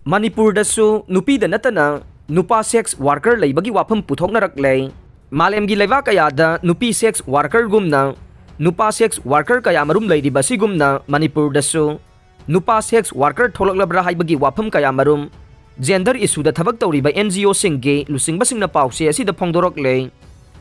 Manipurdasu nupida natana nupa sex worker laibagi wafam puthoknarakle. Malemgi laiba kayada nupi sex worker gumna nupa sex worker kaya marum lairibasi gumna Manipurdasu nupa sex worker tholaklabra haibagi wafam kaya marum gender issue da thabak tawriba NGO singge lusingba pause asida phongdorokle.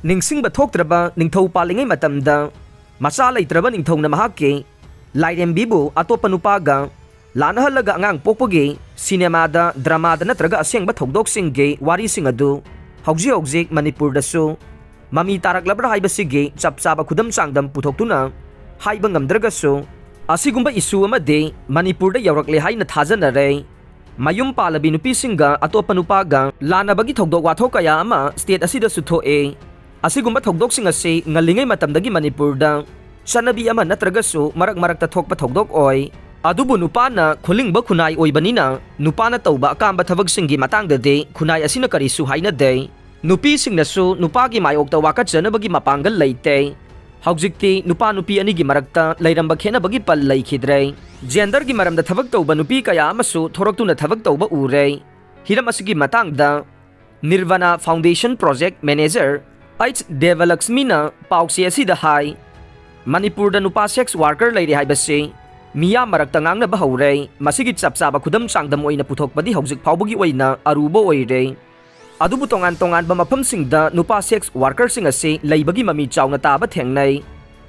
Ningsingba thoktraba ningthau palingai matamda masa laitraba ningthau na mahake lairembibu atopa nupaga lanahalaga angang pokpagi sinemada dramada natraga asyengba thogdoksingge warising adu hauji Manipurdasu mami taraklabra haibasige chapchaba khudam sangdam puthoktuna haiba ngamdragasu asigumba issue amade Manipurda yaurakle haina thajanare. Mayum palabi nupisinga atopa nupaga lanabagi thogdok wathok kaya ama state asida suthoe. Asigumba thogdoksing ase ngalingay matamdagi Manipurda sanabi ama natragasu marak-marakta thokpa thogdok oy. Adubu nupana khulingba khunai oibanina nupana tauba akamba thabagsinggi matangdade khunai asina karisu haina de. Nupisingnasu nupagi mayokta wakatjanabagi mapangal leite. Haujikti nupa nupi anigi marakta lairamba khenabagi pal leikhidre. Gender gi maramda thabak tauba nupi kaya amasu thoraktuna thabak tauba ure. Hiram asigi matangda Nirvana Foundation Project Manager H. Devalaxmina pauksi asida hai Manipurda nupa sex worker leire haibase miya marakta ngangnaba haure masigi chapchaba khudam sangdam oina puthokpadi haujik phawbagi oina aruba oire. Adubu tongan ba mafamsingda nupa sex worker sing ase leibagi mami chawna taba thengnai.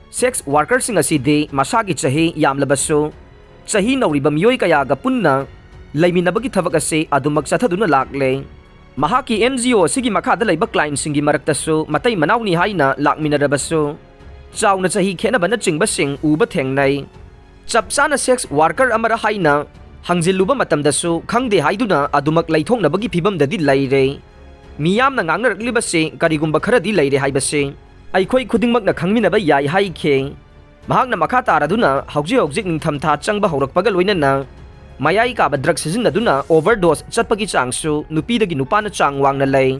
Sex worker sing asidi masagi chahi yamlabasu chahi nauriba miyoi kayaga punna leiminabagi thabak ase adumak chathaduna lakle. Mahaki NGO asigi makhada leiba client singi maraktasu matai manawni haina lakminarabasu chawna chahi khenabana chingbasing uba thengnai. Chapchana sex worker amara haina hangjiluba matamdasu khangde haiduna adumak leithongnabagi phibamdadi leire. Miyamna ngangnaraklibase karigumba kharadi leire haibase aikhoi khudingmakna khangminaba yai haikhe. Mahakna makha taraduna hauji ningthamtha changba haurakpaga loinana mayai kaba drug sizinaduna overdose chatpagi changsu nupidagi nupana chang wangna lei.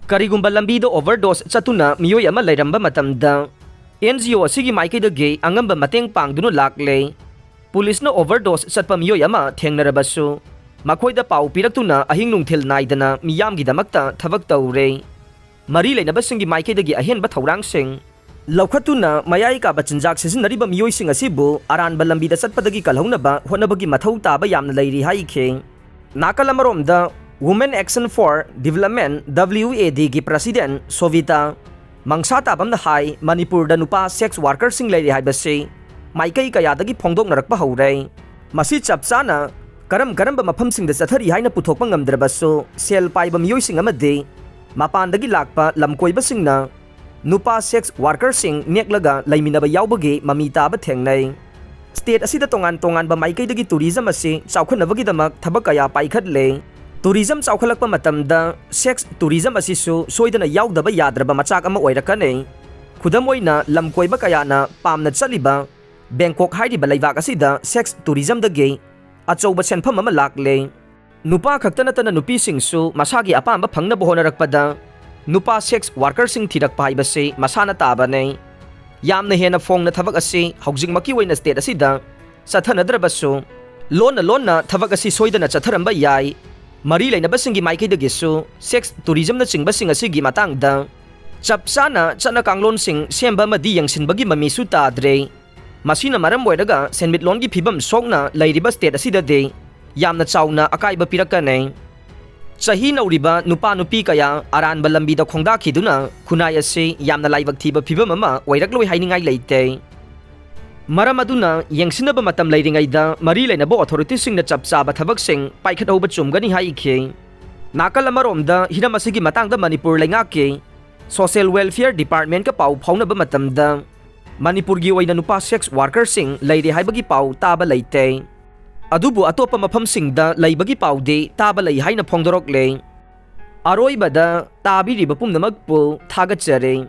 Karigumba lambido overdose chatuna miyoi ama leiramba matamda NGO asigi maikaidagi angamba mateng pangduna lakle. Police na overdose chatpa miyoi ama thengnarabasu makoida pau piraktuna ahing nungthil naidana miyamgidamakta thabak taure. Mari leinabasingi maikaidagi ahenba thaurangsing laukhatuna mayai kaba chinjak sizinariba miyoising asibu aranba lambida chatpadagi kalhaunaba honabagi mathau taba yamna leiri haikhe. Nakalamaromda Women Action for Development WAD gi President Sovita mangsa tabamna hai Manipurda nupa sex worker sing leiri haibase maikai kayadagi phongdoknarakpa haure. Masi chapchana karamba mafamsingda chathari haina puthokpa ngamdrabasu sel paiba miyoising amade mapandagi lakpa lamkoibasingna nupa sex worker sing neklaga laiminaba yaubagi mami taba thengnai. State asida tongan ba maikaidagi tourism ase chawkhanabagi thabak kaya paikhatle. Tourism chawkhalakpa matamda sex tourism asisu soidana yaudaba yadraba machak ama oirakane. Khudam oina lamkoiba kayana pamna chaliba Bangkok hairiba laibak asida sex tourism dagi achouba senpham ama lakle. Nupa khaktanatana nupisingsu masagi apamba phangnaba honarakpada nupa sex worker sing thirakpa haibase masana tabane. Yamna hena phongna thabak ase haujingmaki oina state asida chathanadrabasu lonna thabak ase soidana chatharamba yai. Mari leinabasingi maikaidagisu sex tourism na chingbasing asigi matangda chapchana chana kanglon sing semba madi yangsinbagi mamisu tadre. Masina maram oiraga senmitlongi phibam sokna leiriba state asida de yamna chawna akaiba pirakane. Chahi nauriba nupa nupi kaya aranba lambida khongdakhiduna khunai ase yamna laibak thiba phibam ama oirakloi hainingai leite. Maram aduna yengsinaba matam leiringaida mari leinaba authorities singna chapchaba thabaksing paikhathoba chumgani haikhe. Nakal amaromda hiram asigi matangda Manipur leingake Social Welfare Department ka pau phaunaba matamda Manipur gi oina nupa sex worker sing leire haibagi pau taba leite. Adubu atopa mafamsingda leibagi paude taba lei haina phongdorokle. Aroibada tabiriba pumnamagpu thagachare.